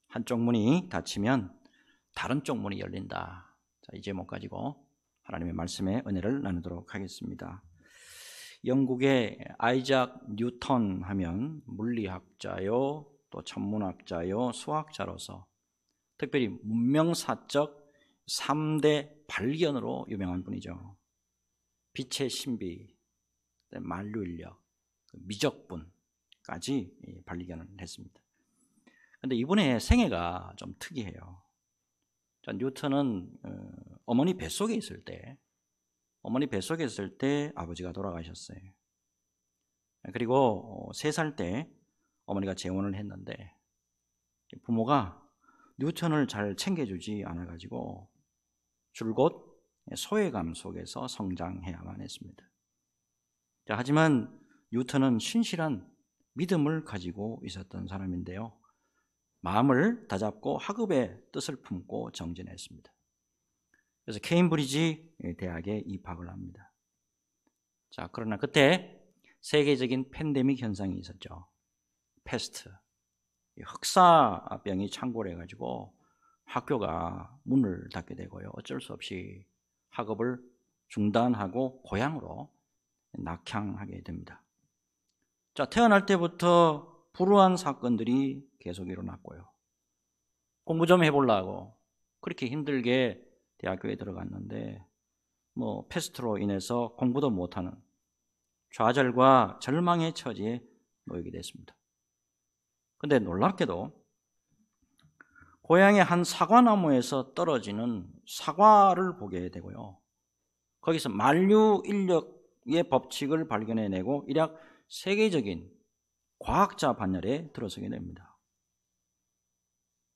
한쪽 문이 닫히면 다른 쪽 문이 열린다. 자, 이 제목 가지고 하나님의 말씀의 은혜를 나누도록 하겠습니다. 영국의 아이작 뉴턴 하면 물리학자요, 또 천문학자요, 수학자로서 특별히 문명사적 3대 발견으로 유명한 분이죠. 빛의 신비, 만류인력, 미적분까지 발견을 했습니다. 그런데 이분의 생애가 좀 특이해요. 뉴턴은 어머니 뱃속에 있을 때 아버지가 돌아가셨어요. 그리고 3살 때 어머니가 재혼을 했는데 부모가 뉴턴을 잘 챙겨주지 않아가지고 줄곧 소외감 속에서 성장해야만 했습니다. 하지만 뉴턴은 신실한 믿음을 가지고 있었던 사람인데요. 마음을 다잡고 학업의 뜻을 품고 정진했습니다. 그래서 케임브리지 대학에 입학을 합니다. 자, 그러나 그때 세계적인 팬데믹 현상이 있었죠. 패스트, 흑사병이 창궐해 가지고 학교가 문을 닫게 되고요. 어쩔 수 없이 학업을 중단하고 고향으로 낙향하게 됩니다. 자, 태어날 때부터 불우한 사건들이 계속 일어났고요. 공부 좀 해보려고 그렇게 힘들게 대학교에 들어갔는데 패스트로 인해서 공부도 못하는 좌절과 절망의 처지에 놓이게 됐습니다. 근데 놀랍게도 고향의 한 사과나무에서 떨어지는 사과를 보게 되고요. 거기서 만류인력의 법칙을 발견해내고 일약 세계적인 과학자 반열에 들어서게 됩니다.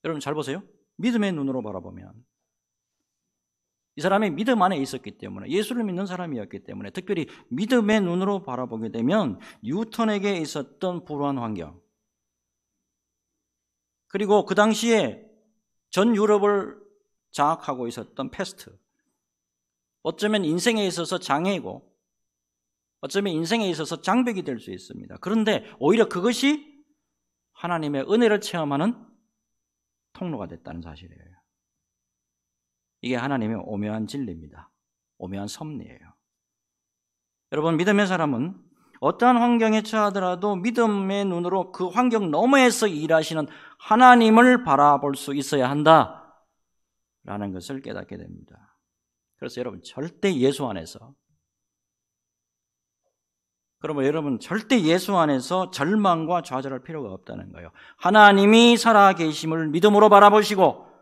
여러분 잘 보세요. 믿음의 눈으로 바라보면 이 사람이 믿음 안에 있었기 때문에, 예수를 믿는 사람이었기 때문에, 특별히 믿음의 눈으로 바라보게 되면 뉴턴에게 있었던 불우한 환경, 그리고 그 당시에 전 유럽을 장악하고 있었던 패스트, 어쩌면 인생에 있어서 장애이고 어쩌면 인생에 있어서 장벽이 될 수 있습니다. 그런데 오히려 그것이 하나님의 은혜를 체험하는 통로가 됐다는 사실이에요. 이게 하나님의 오묘한 진리입니다. 오묘한 섭리예요. 여러분, 믿음의 사람은 어떠한 환경에 처하더라도 믿음의 눈으로 그 환경 너머에서 일하시는 하나님을 바라볼 수 있어야 한다라는 것을 깨닫게 됩니다. 그래서 여러분 절대 예수 안에서 절망과 좌절할 필요가 없다는 거예요. 하나님이 살아계심을 믿음으로 바라보시고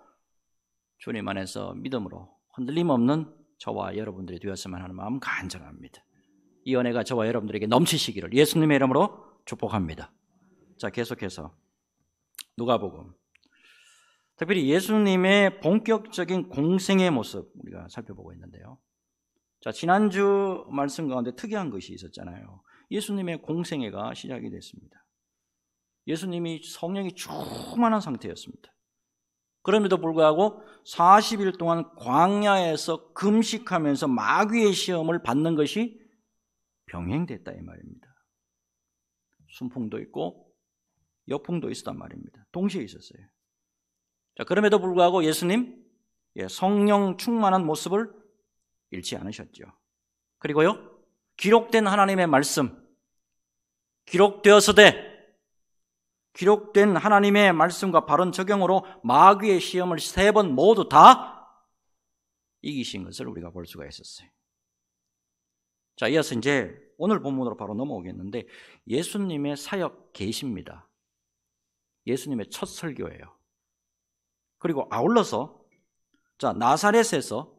주님 안에서 믿음으로 흔들림 없는 저와 여러분들이 되었으면 하는 마음 간절합니다. 이 은혜가 저와 여러분들에게 넘치시기를 예수님의 이름으로 축복합니다. 자, 계속해서 누가복음, 특별히 예수님의 본격적인 공생의 모습 우리가 살펴보고 있는데요. 자, 지난주 말씀 가운데 특이한 것이 있었잖아요. 예수님의 공생애가 시작이 됐습니다. 예수님이 성령이 충만한 상태였습니다. 그럼에도 불구하고 40일 동안 광야에서 금식하면서 마귀의 시험을 받는 것이 병행됐다 이 말입니다. 순풍도 있고 역풍도 있었단 말입니다. 동시에 있었어요. 자, 그럼에도 불구하고 예수님 성령 충만한 모습을 잃지 않으셨죠. 그리고요, 기록된 하나님의 말씀, 기록된 하나님의 말씀과 바른 적용으로 마귀의 시험을 3번 모두 다 이기신 것을 우리가 볼 수가 있었어요. 자, 이어서 이제 오늘 본문으로 바로 넘어오겠는데, 예수님의 사역 계시입니다. 예수님의 첫 설교예요. 그리고 아울러서 자, 나사렛에서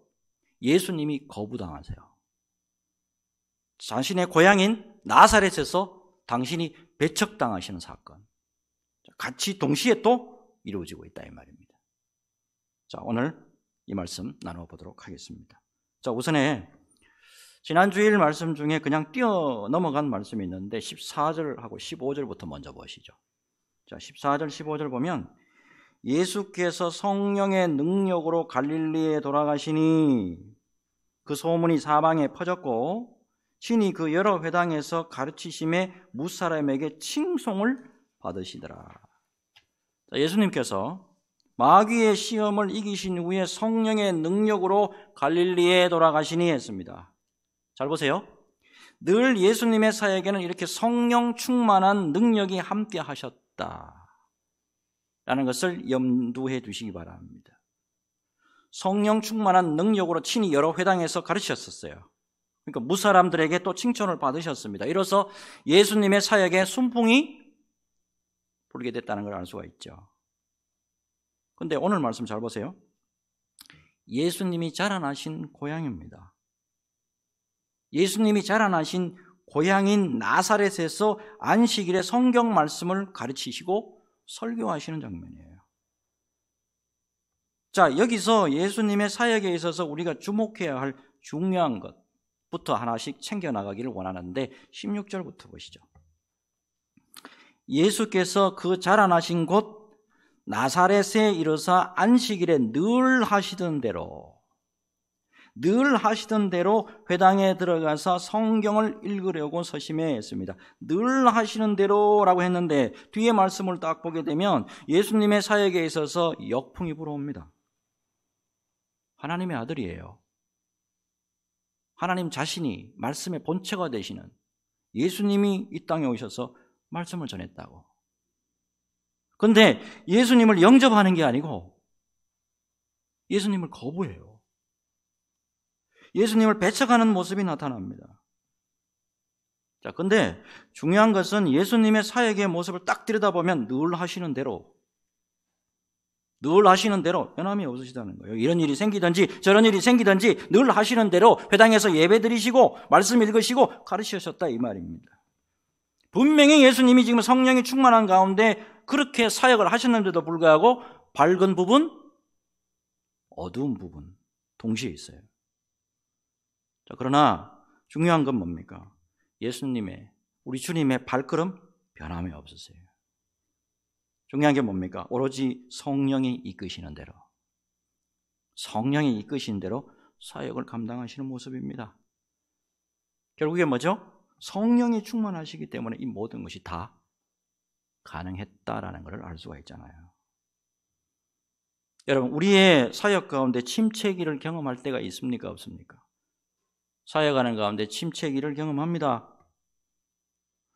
예수님이 거부당하세요. 자신의 고향인 나사렛에서 당신이 배척당하시는 사건, 같이 동시에 또 이루어지고 있다 이 말입니다. 자, 오늘 이 말씀 나눠보도록 하겠습니다. 자, 우선에 지난 주일 말씀 중에 그냥 뛰어 넘어간 말씀이 있는데 14절하고 15절부터 먼저 보시죠. 자, 14절 15절 보면 예수께서 성령의 능력으로 갈릴리에 돌아가시니 그 소문이 사방에 퍼졌고 친히 그 여러 회당에서 가르치심에 무사람에게 칭송을 받으시더라. 자, 예수님께서 마귀의 시험을 이기신 후에 성령의 능력으로 갈릴리에 돌아가시니 했습니다. 잘 보세요. 늘 예수님의 사역에는 이렇게 성령 충만한 능력이 함께 하셨다 라는 것을 염두해 두시기 바랍니다. 성령 충만한 능력으로 친히 여러 회당에서 가르치셨어요. 그러니까 무사람들에게 또 칭찬을 받으셨습니다. 이로써 예수님의 사역에 순풍이 불게 됐다는 걸 알 수가 있죠. 그런데 오늘 말씀 잘 보세요. 예수님이 자라나신 고향입니다. 예수님이 자라나신 고향인 나사렛에서 안식일에 성경 말씀을 가르치시고 설교하시는 장면이에요. 자, 여기서 예수님의 사역에 있어서 우리가 주목해야 할 중요한 것부터 하나씩 챙겨나가기를 원하는데 16절부터 보시죠. 예수께서 그 자라나신 곳 나사렛에 이르사 안식일에 늘 하시던 대로 회당에 들어가서 성경을 읽으려고 서심해 했습니다. 늘 하시는 대로라고 했는데 뒤에 말씀을 딱 보게 되면 예수님의 사역에 있어서 역풍이 불어옵니다. 하나님의 아들이에요. 하나님 자신이 말씀의 본체가 되시는 예수님이 이 땅에 오셔서 말씀을 전했다고. 그런데 예수님을 영접하는 게 아니고 예수님을 거부해요. 예수님을 배척하는 모습이 나타납니다. 자, 근데 중요한 것은 예수님의 사역의 모습을 딱 들여다보면 늘 하시는 대로 변함이 없으시다는 거예요. 이런 일이 생기든지 저런 일이 생기든지 늘 하시는 대로 회당에서 예배 드리시고 말씀 읽으시고 가르치셨다 이 말입니다. 분명히 예수님이 지금 성령이 충만한 가운데 그렇게 사역을 하셨는데도 불구하고 밝은 부분, 어두운 부분 동시에 있어요. 자, 그러나 중요한 건 뭡니까? 우리 주님의 발걸음 변함이 없으세요. 중요한 게 뭡니까? 오로지 성령이 이끄시는 대로 사역을 감당하시는 모습입니다. 결국에 뭐죠? 성령이 충만하시기 때문에 이 모든 것이 다 가능했다라는 것을 알 수가 있잖아요. 여러분, 우리의 사역 가운데 침체기를 경험할 때가 있습니까? 없습니까? 사역하는 가운데 침체기를 경험합니다.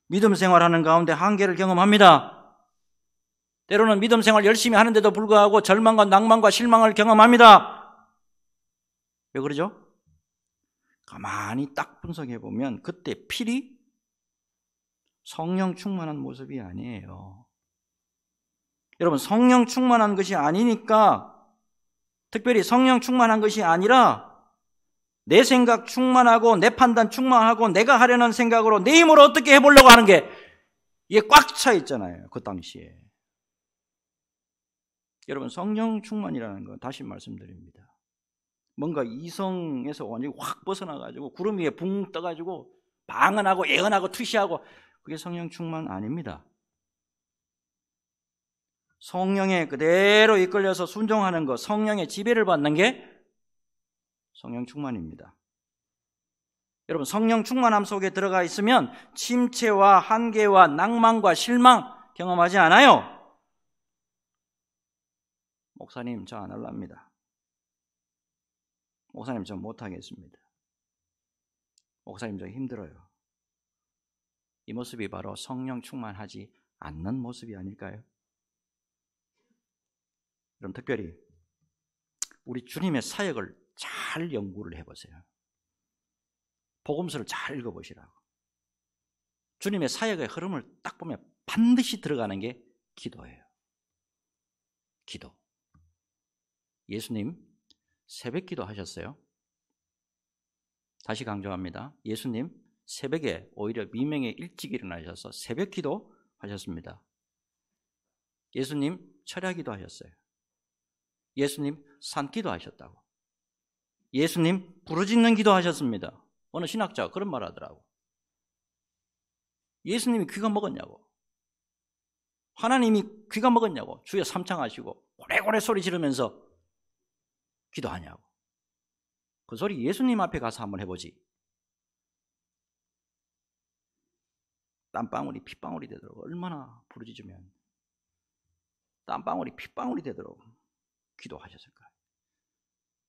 믿음 생활하는 가운데 한계를 경험합니다. 때로는 믿음 생활 열심히 하는데도 불구하고 절망과 낭만과 실망을 경험합니다. 왜 그러죠? 가만히 딱 분석해 보면 그때 필히 성령 충만한 모습이 아니에요. 여러분, 성령 충만한 것이 아니니까, 특별히 성령 충만한 것이 아니라 내 생각 충만하고 내 판단 충만하고 내가 하려는 생각으로 내 힘으로 어떻게 해보려고 하는 게 이게 꽉 차 있잖아요. 그 당시에. 여러분, 성령 충만이라는 건 다시 말씀드립니다. 뭔가 이성에서 완전히 확 벗어나가지고 구름 위에 붕 떠가지고 방언하고 예언하고 투시하고 그게 성령 충만 아닙니다. 성령에 그대로 이끌려서 순종하는 것, 성령의 지배를 받는 게 성령 충만입니다. 여러분, 성령 충만함 속에 들어가 있으면 침체와 한계와 낭만과 실망 경험하지 않아요. 목사님, 저 안 할랍니다. 목사님, 저 못하겠습니다. 목사님, 저 힘들어요. 이 모습이 바로 성령 충만하지 않는 모습이 아닐까요? 그럼 특별히 우리 주님의 사역을 잘 연구를 해보세요. 복음서를 잘 읽어보시라고. 주님의 사역의 흐름을 딱 보면 반드시 들어가는 게 기도예요. 기도. 예수님 새벽 기도 하셨어요. 다시 강조합니다. 예수님 새벽에 오히려 미명에 일찍 일어나셔서 새벽 기도 하셨습니다. 예수님 철야기도 하셨어요. 예수님 산기도 하셨다고. 예수님 부르짖는 기도 하셨습니다. 어느 신학자가 그런 말 하더라고. 예수님이 귀가 먹었냐고. 하나님이 귀가 먹었냐고. 주여 삼창하시고 고래고래 소리 지르면서 기도하냐고. 그 소리 예수님 앞에 가서 한번 해보지. 땀방울이 핏방울이 되도록 얼마나 부르짖으면 땀방울이 핏방울이 되도록 기도하셨을 거예요.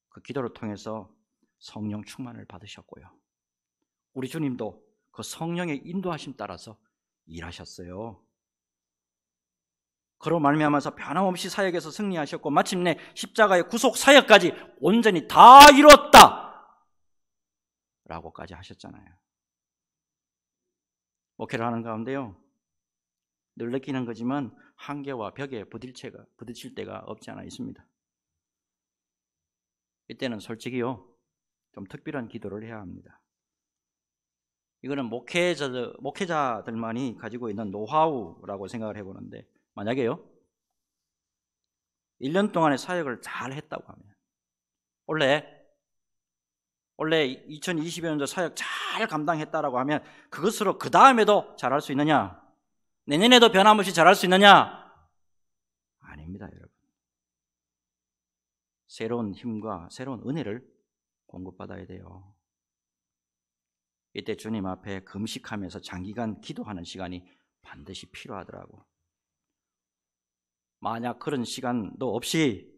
그 기도를 통해서 성령 충만을 받으셨고요. 우리 주님도 그 성령의 인도하심 따라서 일하셨어요. 그로 말미암아서 변함없이 사역에서 승리하셨고 마침내 십자가의 구속 사역까지 온전히 다 이뤘다 라고까지 하셨잖아요. 목회를 하는 가운데요, 늘 느끼는 거지만 한계와 벽에 부딪힐 때가 없지 않아 있습니다. 이때는 솔직히요, 좀 특별한 기도를 해야 합니다. 이거는 목회자들만이 가지고 있는 노하우라고 생각을 해보는데, 만약에요 1년 동안의 사역을 잘 했다고 하면, 원래 2020년도 사역 잘 감당했다라고 하면 그것으로 그 다음에도 잘할 수 있느냐? 내년에도 변함없이 잘할 수 있느냐? 아닙니다, 여러분. 새로운 힘과 새로운 은혜를 공급받아야 돼요. 이때 주님 앞에 금식하면서 장기간 기도하는 시간이 반드시 필요하더라고. 만약 그런 시간도 없이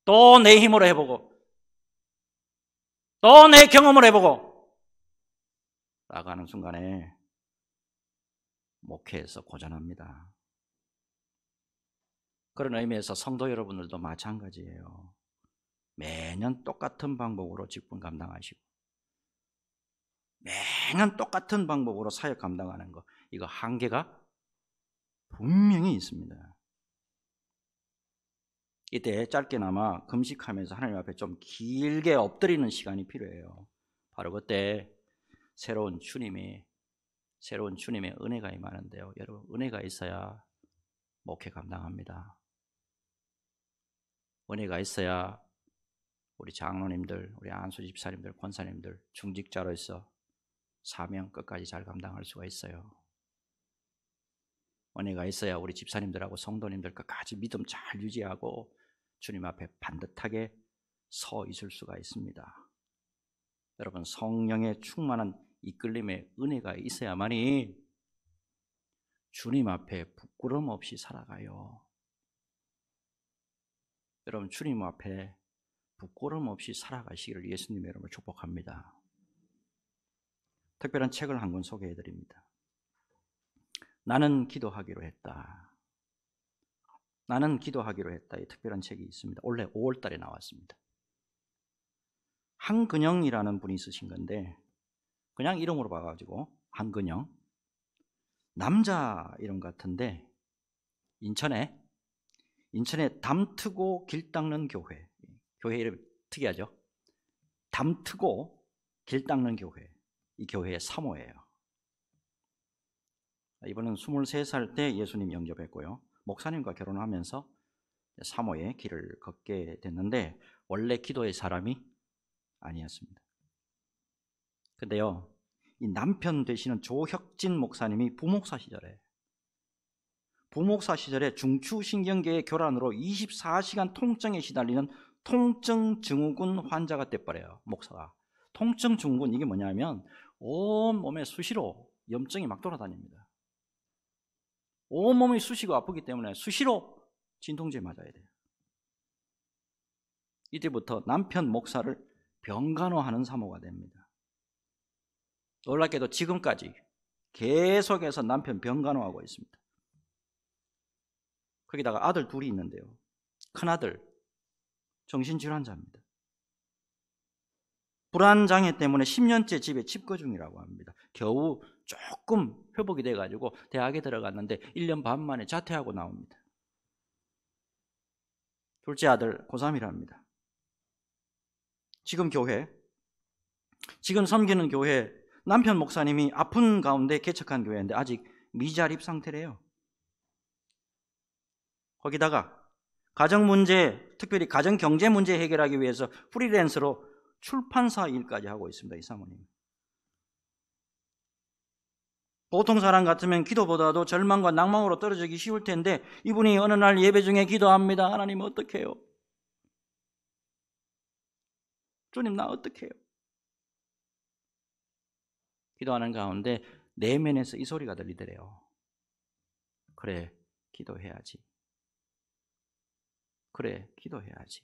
또 내 힘으로 해보고 또 내 경험을 해보고 나가는 순간에 목회에서 고전합니다. 그런 의미에서 성도 여러분들도 마찬가지예요. 매년 똑같은 방법으로 직분 감당하시고 매년 똑같은 방법으로 사역 감당하는 거, 이거 한계가 분명히 있습니다. 이때 짧게나마 금식하면서 하나님 앞에 좀 길게 엎드리는 시간이 필요해요. 바로 그때 새로운 주님의 은혜가 임하는데요. 여러분, 은혜가 있어야 목회 감당합니다. 은혜가 있어야 우리 장로님들, 우리 안수 집사님들, 권사님들 중직자로서 사명 끝까지 잘 감당할 수가 있어요. 은혜가 있어야 우리 집사님들하고 성도님들 끝까지 믿음 잘 유지하고 주님 앞에 반듯하게 서 있을 수가 있습니다. 여러분, 성령의 충만한 이끌림의 은혜가 있어야만이 주님 앞에 부끄럼 없이 살아가요. 여러분, 주님 앞에 부끄럼 없이 살아가시기를 예수님 여러분을 축복합니다. 특별한 책을 한 권 소개해 드립니다. 나는 기도하기로 했다. 나는 기도하기로 했다. 이 특별한 책이 있습니다. 올해 5월 달에 나왔습니다. 한근영이라는 분이 쓰신 건데, 그냥 이름으로 봐가지고 한근영, 남자 이름 같은데 인천에 담트고 길 닦는 교회 이름이 특이하죠. 담트고 길 닦는 교회, 이 교회의 사모예요. 이분은 23살 때 예수님 영접했고요, 목사님과 결혼하면서 사모의 길을 걷게 됐는데 원래 기도의 사람이 아니었습니다. 근데요, 이 남편 되시는 조혁진 목사님이 부목사 시절에 중추신경계의 교란으로 24시간 통증에 시달리는 통증 증후군 환자가 돼버려요. 목사가. 통증 증후군, 이게 뭐냐면 온 몸에 수시로 염증이 막 돌아다닙니다. 온 몸이 쑤시고 아프기 때문에 수시로 진통제 맞아야 돼요. 이때부터 남편 목사를 병간호하는 사모가 됩니다. 놀랍게도 지금까지 계속해서 남편 병간호하고 있습니다. 거기다가 아들 둘이 있는데요, 큰아들 정신질환자입니다. 불안장애 때문에 10년째 집에 집거 중이라고 합니다. 겨우 조금 회복이 돼가지고 대학에 들어갔는데 1년 반 만에 자퇴하고 나옵니다. 둘째 아들 고3이랍니다. 지금 섬기는 교회, 남편 목사님이 아픈 가운데 개척한 교회인데 아직 미자립 상태래요. 거기다가 가정 문제, 특별히 가정 경제 문제 해결하기 위해서 프리랜서로 출판사 일까지 하고 있습니다. 이 사모님. 보통 사람 같으면 기도보다도 절망과 낭망으로 떨어지기 쉬울 텐데 이분이 어느 날 예배 중에 기도합니다. 하나님 어떡해요? 주님 나 어떡해요? 기도하는 가운데 내면에서 이 소리가 들리더래요. 그래, 기도해야지. 그래, 기도해야지.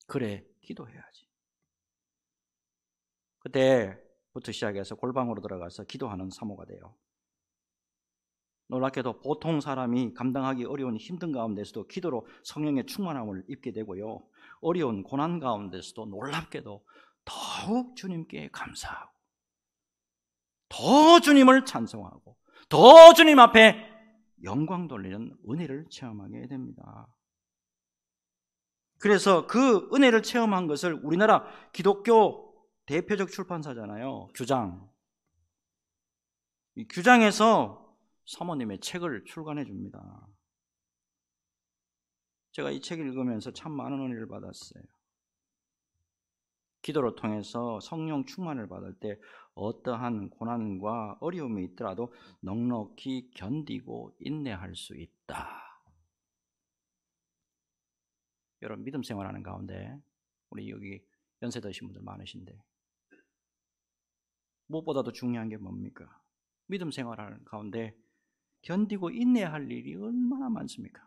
그래, 기도해야지. 그때부터 시작해서 골방으로 들어가서 기도하는 사모가 돼요. 놀랍게도 보통 사람이 감당하기 어려운 힘든 가운데서도 기도로 성령의 충만함을 입게 되고요, 어려운 고난 가운데서도 놀랍게도 더욱 주님께 감사하고 더 주님을 찬송하고 더 주님 앞에 영광 돌리는 은혜를 체험하게 됩니다. 그래서 그 은혜를 체험한 것을 우리나라 기독교 대표적 출판사잖아요, 규장. 이 규장에서 사모님의 책을 출간해 줍니다. 제가 이 책을 읽으면서 참 많은 은혜를 받았어요. 기도를 통해서 성령 충만을 받을 때 어떠한 고난과 어려움이 있더라도 넉넉히 견디고 인내할 수 있다. 여러분, 믿음 생활하는 가운데 우리 여기 연세 드신 분들 많으신데 무엇보다도 중요한 게 뭡니까? 믿음 생활하는 가운데 견디고 인내할 일이 얼마나 많습니까?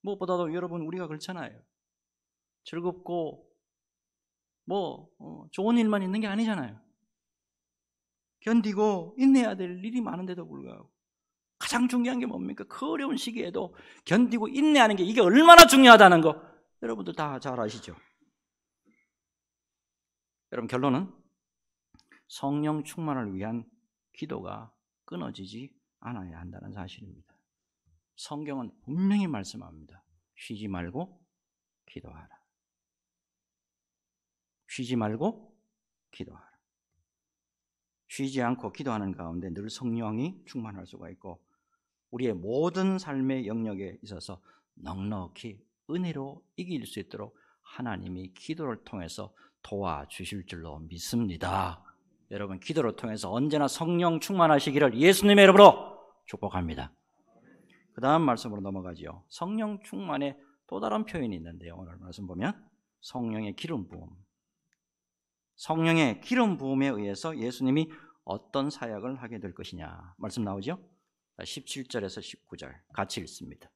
무엇보다도 여러분, 우리가 그렇잖아요. 즐겁고 좋은 일만 있는 게 아니잖아요. 견디고 인내해야 될 일이 많은데도 불구하고 가장 중요한 게 뭡니까? 그 어려운 시기에도 견디고 인내하는 게, 이게 얼마나 중요하다는 거 여러분들 다 잘 아시죠? 여러분, 결론은 성령 충만을 위한 기도가 끊어지지 않아야 한다는 사실입니다. 성경은 분명히 말씀합니다. 쉬지 말고 기도하라. 쉬지 말고 기도하라. 쉬지 않고 기도하는 가운데 늘 성령이 충만할 수가 있고, 우리의 모든 삶의 영역에 있어서 넉넉히 은혜로 이길 수 있도록 하나님이 기도를 통해서 도와주실 줄로 믿습니다. 여러분, 기도를 통해서 언제나 성령 충만하시기를 예수님의 이름으로 축복합니다. 그 다음 말씀으로 넘어가죠. 성령 충만의 또 다른 표현이 있는데요, 오늘 말씀 보면 성령의 기름 부음. 성령의 기름 부음에 의해서 예수님이 어떤 사역을 하게 될 것이냐 말씀 나오죠? 17절에서 19절 같이 읽습니다.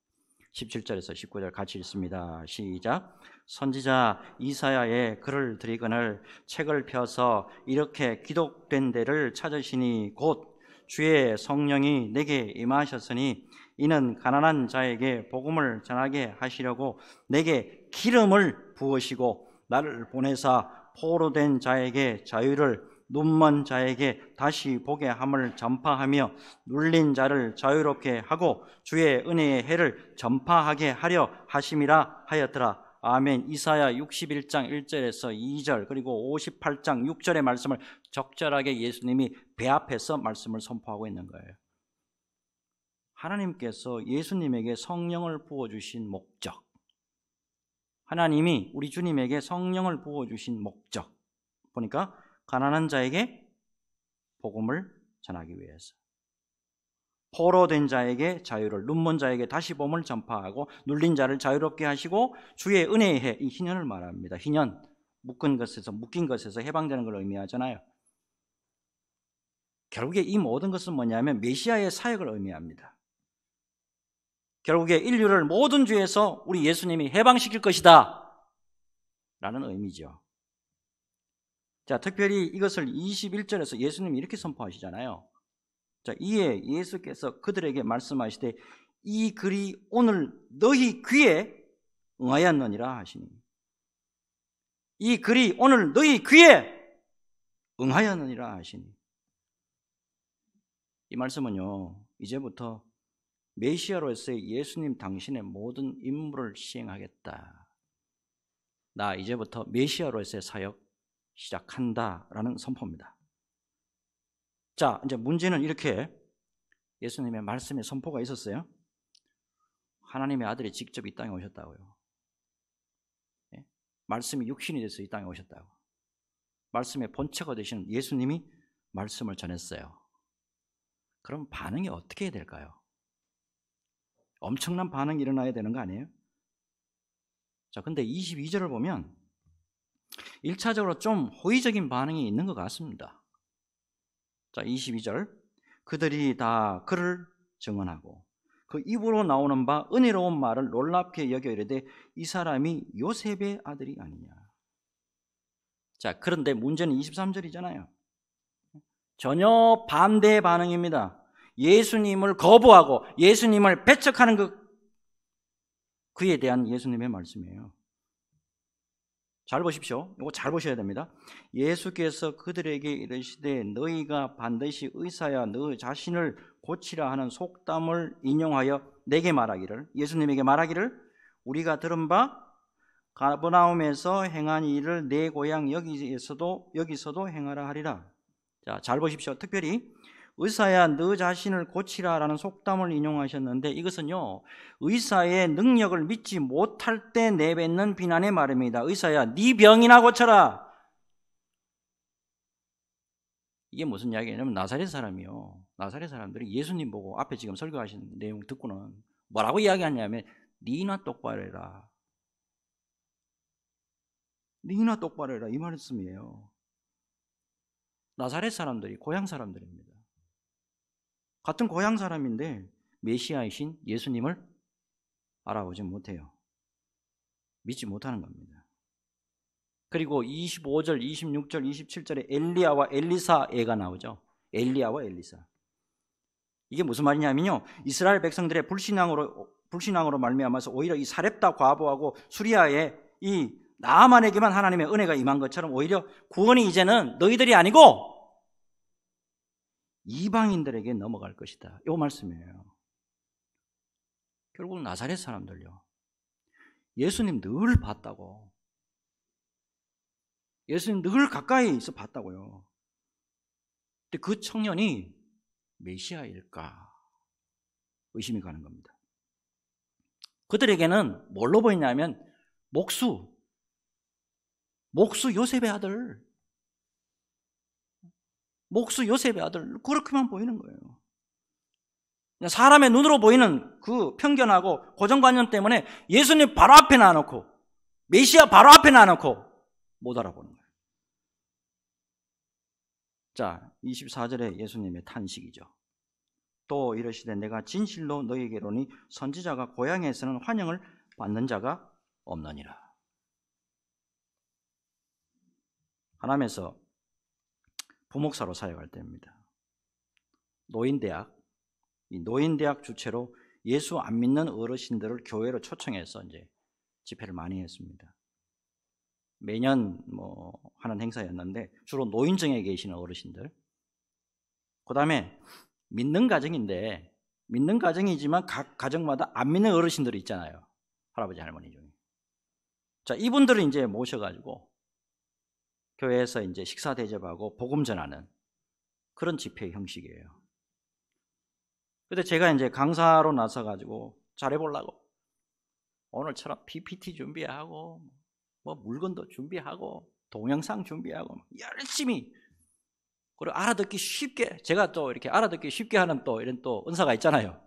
17절에서 19절 같이 읽습니다. 시작. 선지자 이사야의 글을 드리거늘 책을 펴서 이렇게 기록된 데를 찾으시니 곧 주의 성령이 내게 임하셨으니 이는 가난한 자에게 복음을 전하게 하시려고 내게 기름을 부으시고 나를 보내사 포로된 자에게 자유를, 눈먼 자에게 다시 보게 함을 전파하며 눌린 자를 자유롭게 하고 주의 은혜의 해를 전파하게 하려 하심이라 하였더라. 아멘. 이사야 61장 1절에서 2절 그리고 58장 6절의 말씀을 적절하게 예수님이 배합해서 말씀을 선포하고 있는 거예요. 하나님께서 예수님에게 성령을 부어주신 목적, 하나님이 우리 주님에게 성령을 부어주신 목적 보니까 가난한 자에게 복음을 전하기 위해서, 포로된 자에게 자유를, 눈먼 자에게 다시 봄을 전파하고 눌린 자를 자유롭게 하시고 주의 은혜의 해, 이 희년을 말합니다. 희년, 묶인 것에서 해방되는 걸 의미하잖아요. 결국에 이 모든 것은 뭐냐면 메시아의 사역을 의미합니다. 결국에 인류를 모든 죄에서 우리 예수님이 해방시킬 것이다 라는 의미죠. 자, 특별히 이것을 21절에서 예수님이 이렇게 선포하시잖아요. 자, 이에 예수께서 그들에게 말씀하시되 이 글이 오늘 너희 귀에 응하였느니라 하시니, 이 글이 오늘 너희 귀에 응하였느니라 하시니, 이 말씀은요, 이제부터 메시아로서의 예수님 당신의 모든 임무를 시행하겠다, 나 이제부터 메시아로서의 사역 시작한다라는 선포입니다. 자, 이제 문제는 이렇게 예수님의 말씀의 선포가 있었어요. 하나님의 아들이 직접 이 땅에 오셨다고요. 예? 말씀이 육신이 돼서 이 땅에 오셨다고. 말씀의 본체가 되시는 예수님이 말씀을 전했어요. 그럼 반응이 어떻게 해야 될까요? 엄청난 반응이 일어나야 되는 거 아니에요? 자, 근데 22절을 보면 1차적으로 좀 호의적인 반응이 있는 것 같습니다. 자, 22절. 그들이 다 그를 증언하고 그 입으로 나오는 바 은혜로운 말을 놀랍게 여겨 이르되 이 사람이 요셉의 아들이 아니냐. 자, 그런데 문제는 23절이잖아요. 전혀 반대의 반응입니다. 예수님을 거부하고 예수님을 배척하는 그에 대한 예수님의 말씀이에요. 잘 보십시오. 이거 잘 보셔야 됩니다. 예수께서 그들에게 이르시되 너희가 반드시 의사야 너 자신을 고치라 하는 속담을 인용하여 내게 말하기를, 예수님에게 말하기를, 우리가 들은 바 가버나움에서 행한 일을 내 고향 여기서도 행하라 하리라. 자, 잘 보십시오. 특별히 의사야 너 자신을 고치라라는 속담을 인용하셨는데, 이것은요 의사의 능력을 믿지 못할 때 내뱉는 비난의 말입니다. 의사야 네 병이나 고쳐라. 이게 무슨 이야기냐면 나사렛 사람이요, 나사렛 사람들이 예수님 보고 앞에 지금 설교하신 내용 듣고는 뭐라고 이야기하냐면 니나 똑바로 해라, 니나 똑바로 해라, 이 말씀이에요. 나사렛 사람들이 고향 사람들입니다. 같은 고향 사람인데 메시아이신 예수님을 알아보지 못해요. 믿지 못하는 겁니다. 그리고 25절, 26절, 27절에 엘리야와 엘리사 애가 나오죠. 엘리야와 엘리사. 이게 무슨 말이냐면요, 이스라엘 백성들의 불신앙으로 말미암아서 오히려 이 사렙다 과부하고 수리아의 이 나아만에게만 하나님의 은혜가 임한 것처럼 오히려 구원이 이제는 너희들이 아니고 이방인들에게 넘어갈 것이다, 이 말씀이에요. 결국 나사렛 사람들요, 예수님 늘 봤다고, 예수님 늘 가까이 있어 봤다고요. 근데 그 청년이 메시아일까 의심이 가는 겁니다. 그들에게는 뭘로 보이냐면 목수 요셉의 아들, 목수 요셉의 아들, 그렇게만 보이는 거예요. 사람의 눈으로 보이는 그 편견하고 고정관념 때문에 예수님 바로 앞에 놔놓고, 메시아 바로 앞에 놔놓고 못 알아보는 거예요. 자, 24절에 예수님의 탄식이죠. 또 이르시되 내가 진실로 너희에게로니 선지자가 고향에서는 환영을 받는 자가 없느니라. 하나님에서 부목사로 사역할 때입니다. 노인대학, 이 노인대학 주체로 예수 안 믿는 어르신들을 교회로 초청해서 이제 집회를 많이 했습니다. 매년 하는 행사였는데 주로 노인정에 계시는 어르신들, 그 다음에 믿는 가정인데, 믿는 가정이지만 각 가정마다 안 믿는 어르신들이 있잖아요. 할아버지 할머니 중에. 자, 이분들을 이제 모셔가지고 교회에서 이제 식사 대접하고 복음 전하는 그런 집회 형식이에요. 근데 제가 이제 강사로 나서가지고 잘해보려고 오늘처럼 PPT 준비하고 물건도 준비하고 동영상 준비하고 열심히, 그리고 알아듣기 쉽게, 제가 또 이렇게 알아듣기 쉽게 하는 또 이런 또 은사가 있잖아요.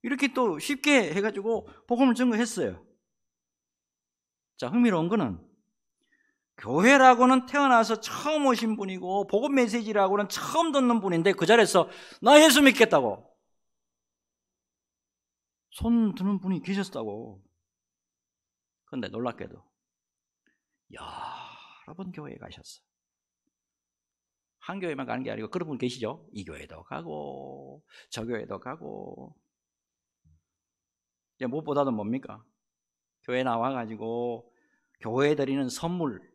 이렇게 또 쉽게 해가지고 복음을 증거했어요. 자, 흥미로운 거는 교회라고는 태어나서 처음 오신 분이고 복음 메시지라고는 처음 듣는 분인데 그 자리에서 나 예수 믿겠다고 손 드는 분이 계셨다고. 그런데 놀랍게도 여러 번 교회에 가셨어. 한 교회만 가는 게 아니고 그런 분 계시죠? 이 교회도 가고 저 교회도 가고. 이제 무엇보다도 뭡니까? 교회 나와가지고 교회에 드리는 선물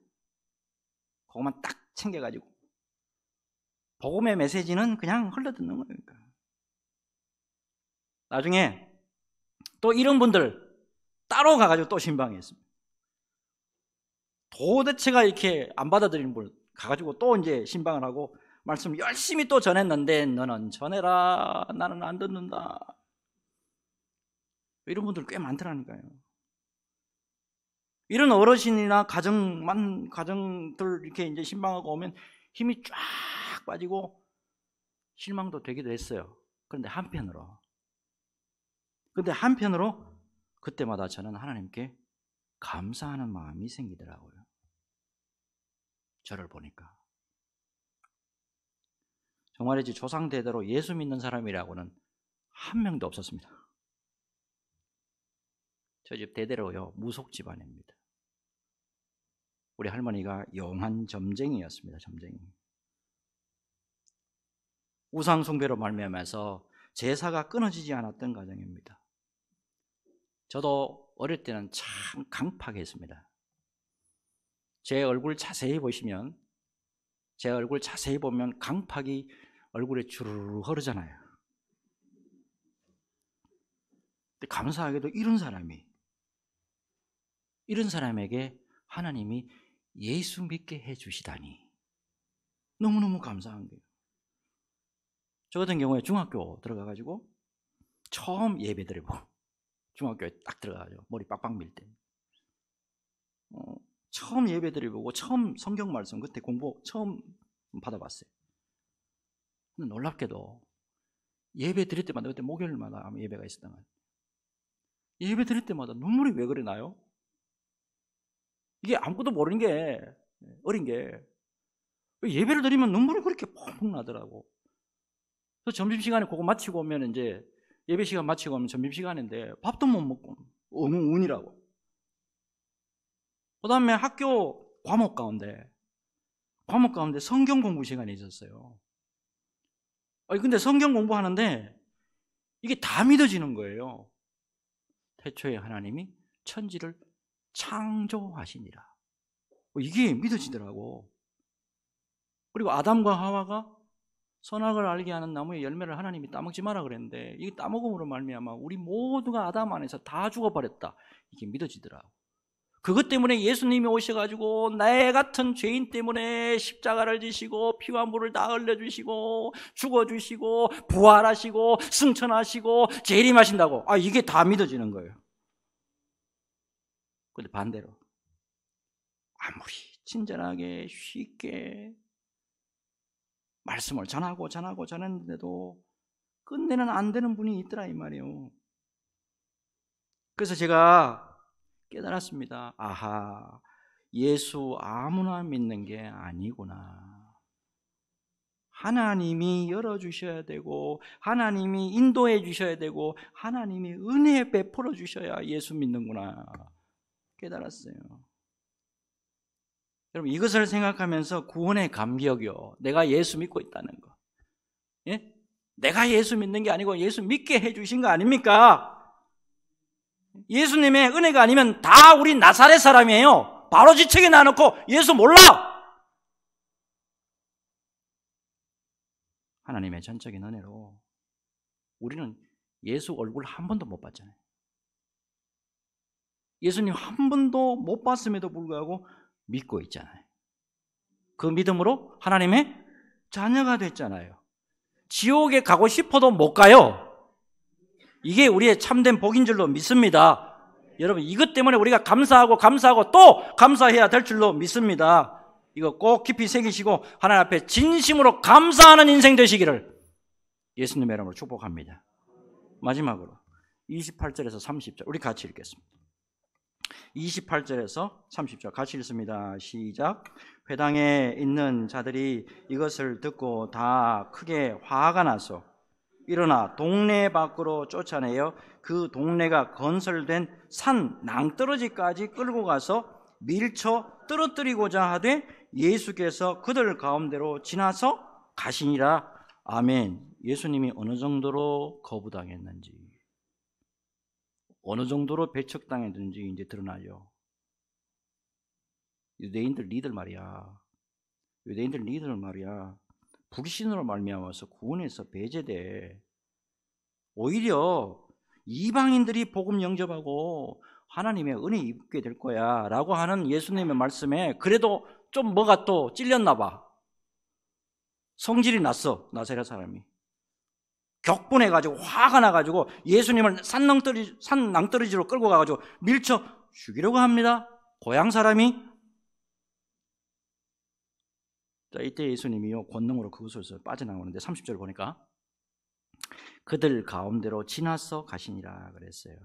그것만 딱 챙겨가지고 복음의 메시지는 그냥 흘러듣는 거니까. 나중에 또 이런 분들 따로 가가지고 또 신방했습니다. 도대체가 이렇게 안 받아들이는 분 가가지고 또 이제 신방을 하고 말씀 열심히 또 전했는데 너는 전해라, 나는 안 듣는다. 이런 분들 꽤 많더라니까요. 이런 어르신이나 가정들 이렇게 이제 신방하고 오면 힘이 쫙 빠지고 실망도 되기도 했어요. 그런데 한편으로 그때마다 저는 하나님께 감사하는 마음이 생기더라고요. 저를 보니까 정말이지 조상 대대로 예수 믿는 사람이라고는 한 명도 없었습니다. 저 집 대대로요 무속 집안입니다. 우리 할머니가 용한 점쟁이였습니다. 점쟁이. 우상 숭배로 말미암아서 제사가 끊어지지 않았던 가정입니다. 저도 어릴 때는 참 강팍했습니다. 제 얼굴 자세히 보시면, 제 얼굴 자세히 보면 강팍이 얼굴에 주르르 흐르잖아요. 근데 감사하게도 이런 사람에게 하나님이 예수 믿게 해주시다니 너무너무 감사한 거예요. 저 같은 경우에 중학교 들어가가지고 처음 예배 드리고, 중학교에 딱 들어가가지고 머리 빡빡 밀 때 처음 예배 드리고 처음 성경 말씀 그때 공부 처음 받아봤어요. 근데 놀랍게도 예배 드릴 때마다, 그때 목요일마다 아마 예배가 있었던 것 같아요. 예배 드릴 때마다 눈물이 왜 그래 나요? 이게 아무것도 모르는 게, 어린 게 예배를 드리면 눈물이 그렇게 펑펑 나더라고. 그래서 점심시간에 그거 마치고 오면, 이제 예배 시간 마치고 오면 점심시간인데 밥도 못 먹고 운이라고. 그 다음에 학교 과목 가운데 성경 공부 시간이 있었어요. 근데 성경 공부하는데 이게 다 믿어지는 거예요. 태초에 하나님이 천지를 창조하시니라. 이게 믿어지더라고. 그리고 아담과 하와가 선악을 알게 하는 나무의 열매를 하나님이 따먹지 마라 그랬는데, 이게 따먹음으로 말미암아 우리 모두가 아담 안에서 다 죽어버렸다. 이게 믿어지더라고. 그것 때문에 예수님이 오셔가지고 나 같은 죄인 때문에 십자가를 지시고 피와 물을 다 흘려주시고 죽어주시고 부활하시고 승천하시고 재림하신다고. 이게 다 믿어지는 거예요. 그런데 반대로 아무리 친절하게 쉽게 말씀을 전했는데도 끝내는 안 되는 분이 있더라 이 말이에요. 그래서 제가 깨달았습니다. 아하, 예수 아무나 믿는 게 아니구나. 하나님이 열어주셔야 되고, 하나님이 인도해 주셔야 되고, 하나님이 은혜 베풀어 주셔야 예수 믿는구나 깨달았어요. 여러분, 이것을 생각하면서 구원의 감격이요, 내가 예수 믿고 있다는 거, 예? 내가 예수 믿는 게 아니고 예수 믿게 해주신 거 아닙니까? 예수님의 은혜가 아니면 다 우리 나사렛 사람이에요. 바로 지책에 놔놓고 예수 몰라. 하나님의 전적인 은혜로 우리는 예수 얼굴 한 번도 못 봤잖아요. 예수님 한 번도 못 봤음에도 불구하고 믿고 있잖아요. 그 믿음으로 하나님의 자녀가 됐잖아요. 지옥에 가고 싶어도 못 가요. 이게 우리의 참된 복인 줄로 믿습니다. 여러분, 이것 때문에 우리가 감사하고 또 감사해야 될 줄로 믿습니다. 이거 꼭 깊이 새기시고 하나님 앞에 진심으로 감사하는 인생 되시기를 예수님의 이름으로 축복합니다. 마지막으로 28절에서 30절 우리 같이 읽겠습니다. 28절에서 30절 같이 읽습니다. 시작. 회당에 있는 자들이 이것을 듣고 다 크게 화가 나서 일어나 동네 밖으로 쫓아내어 그 동네가 건설된 산 낭떠러지까지 끌고 가서 밀쳐 떨어뜨리고자 하되 예수께서 그들 가운데로 지나서 가시니라. 아멘. 예수님이 어느 정도로 거부당했는지, 어느 정도로 배척당했는지 이제 드러나죠. 유대인들 리더 말이야. 불신으로 말미암아서 구원에서 배제돼. 오히려 이방인들이 복음 영접하고 하나님의 은혜 입게 될 거야 라고 하는 예수님의 말씀에 그래도 좀 뭐가 또 찔렸나 봐. 성질이 났어. 나사렛 사람이 격분해가지고 화가 나가지고 예수님을 산 낭떠러지로 끌고 가가지고 밀쳐 죽이려고 합니다. 고향 사람이. 자, 이때 예수님이요 권능으로 그곳에서 빠져나오는데 30절 보니까 그들 가운데로 지나서 가시니라 그랬어요.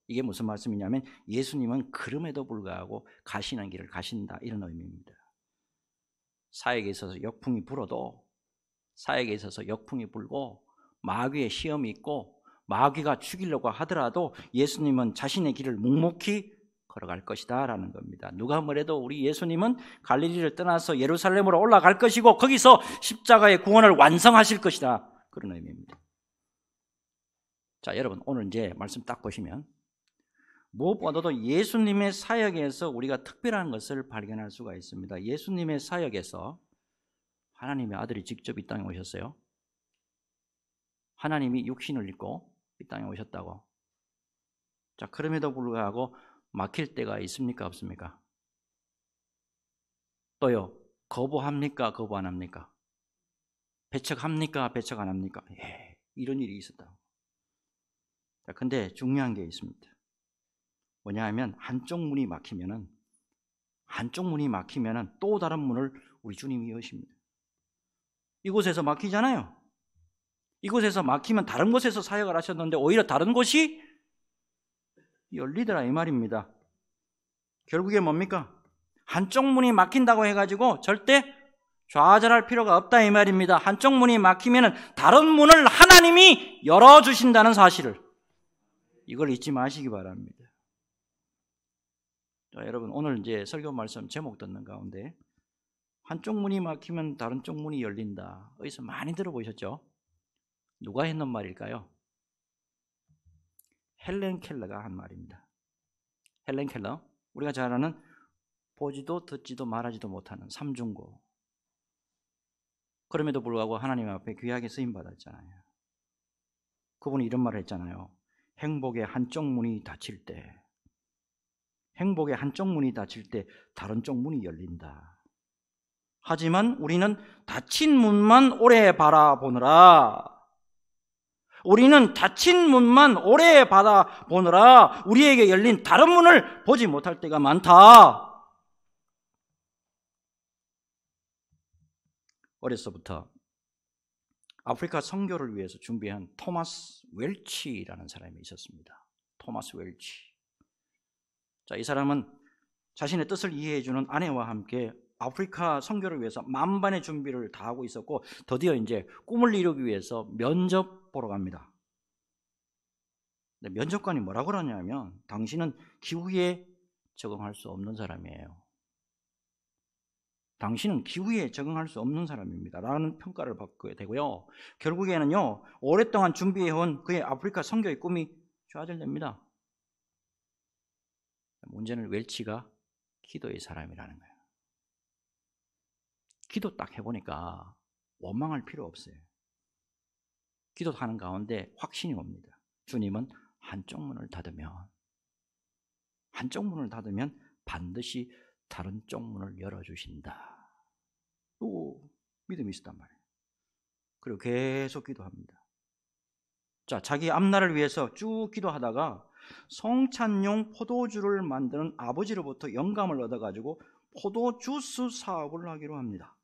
이게 무슨 말씀이냐면 예수님은 그럼에도 불구하고 가시는 길을 가신다, 이런 의미입니다. 사역에 있어서 역풍이 불어도, 사역에 있어서 역풍이 불고 마귀의 시험이 있고 마귀가 죽이려고 하더라도 예수님은 자신의 길을 묵묵히 걸어갈 것이다 라는 겁니다. 누가 뭐래도 우리 예수님은 갈릴리를 떠나서 예루살렘으로 올라갈 것이고 거기서 십자가의 구원을 완성하실 것이다, 그런 의미입니다. 자, 여러분 오늘 이제 말씀 딱 보시면 무엇보다도 예수님의 사역에서 우리가 특별한 것을 발견할 수가 있습니다. 예수님의 사역에서 하나님의 아들이 직접 이 땅에 오셨어요. 하나님이 육신을 입고 이 땅에 오셨다고. 자, 그럼에도 불구하고 막힐 때가 있습니까, 없습니까? 또요, 거부합니까, 거부 안 합니까? 배척합니까, 배척 안 합니까? 예, 이런 일이 있었다고. 자, 근데 중요한 게 있습니다. 뭐냐 하면 한쪽 문이 막히면은 또 다른 문을 우리 주님이 여십니다. 이곳에서 막히잖아요. 이곳에서 막히면 다른 곳에서 사역을 하셨는데 오히려 다른 곳이 열리더라 이 말입니다. 결국에 뭡니까? 한쪽 문이 막힌다고 해가지고 절대 좌절할 필요가 없다 이 말입니다. 한쪽 문이 막히면 다른 문을 하나님이 열어주신다는 사실을, 이걸 잊지 마시기 바랍니다. 자, 여러분 오늘 이제 설교 말씀 제목 듣는 가운데 한쪽 문이 막히면 다른 쪽 문이 열린다, 어디서 많이 들어보셨죠? 누가 했는 말일까요? 헬렌 켈러가 한 말입니다. 헬렌 켈러, 우리가 잘 아는 보지도 듣지도 말하지도 못하는 삼중고. 그럼에도 불구하고 하나님 앞에 귀하게 쓰임받았잖아요. 그분이 이런 말을 했잖아요. 행복의 한쪽 문이 닫힐 때, 행복의 한쪽 문이 닫힐 때 다른 쪽 문이 열린다. 하지만 우리는 닫힌 문만 오래 바라보느라 우리에게 열린 다른 문을 보지 못할 때가 많다. 어려서부터 아프리카 선교를 위해서 준비한 토마스 웰치라는 사람이 있었습니다. 토마스 웰치. 자, 이 사람은 자신의 뜻을 이해해주는 아내와 함께 아프리카 선교를 위해서 만반의 준비를 다 하고 있었고 드디어 이제 꿈을 이루기 위해서 면접 보러 갑니다. 근데 면접관이 뭐라고 그러냐면 당신은 기후에 적응할 수 없는 사람이에요. 당신은 기후에 적응할 수 없는 사람입니다 라는 평가를 받게 되고요. 결국에는요, 오랫동안 준비해온 그의 아프리카 선교의 꿈이 좌절됩니다. 문제는 웰치가 기도의 사람이라는 거예요. 기도 딱 해보니까 원망할 필요 없어요. 기도하는 가운데 확신이 옵니다. 주님은 한쪽 문을 닫으면 반드시 다른 쪽 문을 열어주신다. 또 믿음이 있었단 말이에요. 그리고 계속 기도합니다. 자, 자기 앞날을 위해서 쭉 기도하다가 성찬용 포도주를 만드는 아버지로부터 영감을 얻어가지고 포도주스 사업을 하기로 합니다.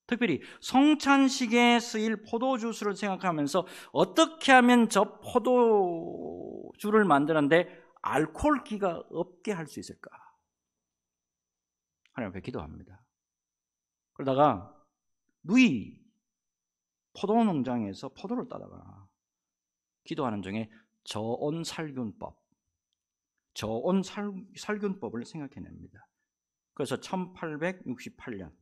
특별히 성찬식에 쓰일 포도주스를 생각하면서 어떻게 하면 저 포도주를 만드는데 알코올기가 없게 할 수 있을까? 하나님 앞에 기도합니다. 그러다가 누이 포도 농장에서 포도를 따다가 기도하는 중에 저온살균법을 생각해냅니다. 그래서 1868년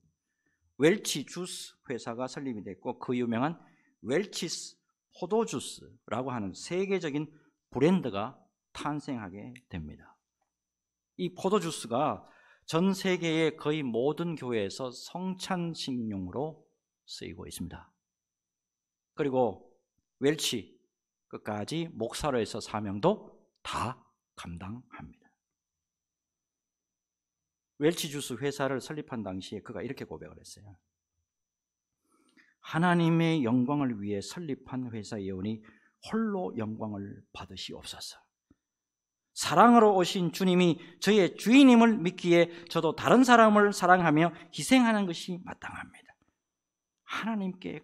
웰치 주스 회사가 설립이 됐고 그 유명한 웰치스 포도주스라고 하는 세계적인 브랜드가 탄생하게 됩니다. 이 포도주스가 전 세계의 거의 모든 교회에서 성찬식용으로 쓰이고 있습니다. 그리고 웰치 끝까지 목사로에서 사명도 다 감당합니다. 웰치 주스 회사를 설립한 당시에 그가 이렇게 고백을 했어요. 하나님의 영광을 위해 설립한 회사이오니 홀로 영광을 받으시옵소서. 사랑으로 오신 주님이 저의 주인임을 믿기에 저도 다른 사람을 사랑하며 희생하는 것이 마땅합니다. 하나님께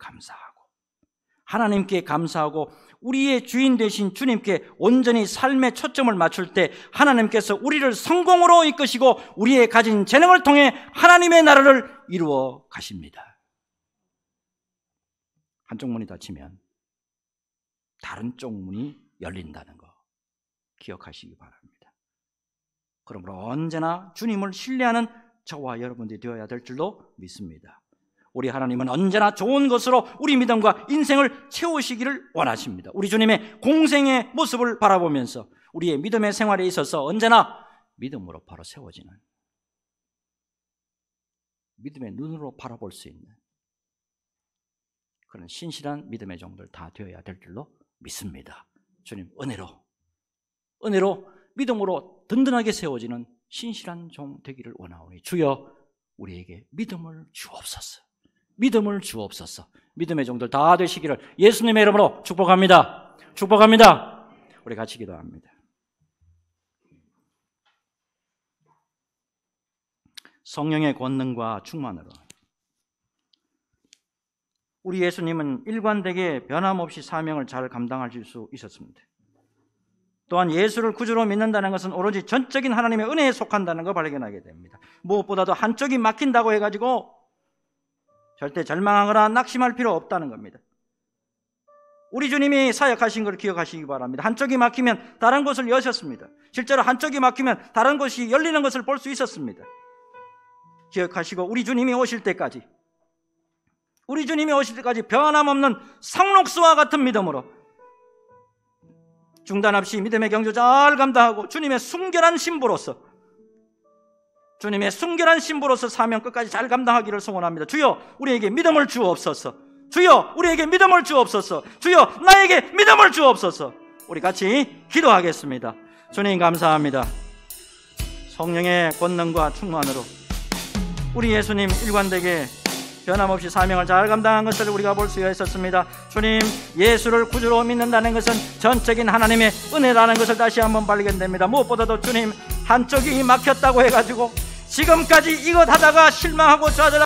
감사하고 우리의 주인 되신 주님께 온전히 삶의 초점을 맞출 때 하나님께서 우리를 성공으로 이끄시고 우리의 가진 재능을 통해 하나님의 나라를 이루어 가십니다. 한쪽 문이 닫히면 다른 쪽 문이 열린다는 거 기억하시기 바랍니다. 그러므로 언제나 주님을 신뢰하는 저와 여러분들이 되어야 될 줄로 믿습니다. 우리 하나님은 언제나 좋은 것으로 우리 믿음과 인생을 채우시기를 원하십니다. 우리 주님의 공생의 모습을 바라보면서 우리의 믿음의 생활에 있어서 언제나 믿음으로 바로 세워지는, 믿음의 눈으로 바라볼 수 있는 그런 신실한 믿음의 종들 다 되어야 될 줄로 믿습니다. 주님 은혜로 믿음으로 든든하게 세워지는 신실한 종 되기를 원하오니 주여 우리에게 믿음을 주옵소서. 믿음을 주옵소서. 믿음의 종들 다 되시기를 예수님의 이름으로 축복합니다. 축복합니다. 우리 같이 기도합니다. 성령의 권능과 충만으로 우리 예수님은 일관되게 변함없이 사명을 잘 감당하실 수 있었습니다. 또한 예수를 구주로 믿는다는 것은 오로지 전적인 하나님의 은혜에 속한다는 걸 발견하게 됩니다. 무엇보다도 한쪽이 막힌다고 해가지고 절대 절망하거나 낙심할 필요 없다는 겁니다. 우리 주님이 사역하신 걸 기억하시기 바랍니다. 한쪽이 막히면 다른 곳을 여셨습니다. 실제로 한쪽이 막히면 다른 곳이 열리는 것을 볼 수 있었습니다. 기억하시고 우리 주님이 오실 때까지 변함없는 상록수와 같은 믿음으로 중단 없이 믿음의 경주 잘 감당하고 주님의 순결한 신부로서 사명 끝까지 잘 감당하기를 소원합니다. 주여 우리에게 믿음을 주옵소서. 주여 우리에게 믿음을 주옵소서. 주여 나에게 믿음을 주옵소서. 우리 같이 기도하겠습니다. 주님 감사합니다. 성령의 권능과 충만으로 우리 예수님 일관되게 변함없이 사명을 잘 감당한 것을 우리가 볼 수 있었습니다. 주님 예수를 구주로 믿는다는 것은 전적인 하나님의 은혜라는 것을 다시 한번 발견됩니다. 무엇보다도 주님 한쪽이 막혔다고 해가지고 지금까지 이것 하다가 실망하고 좌절하고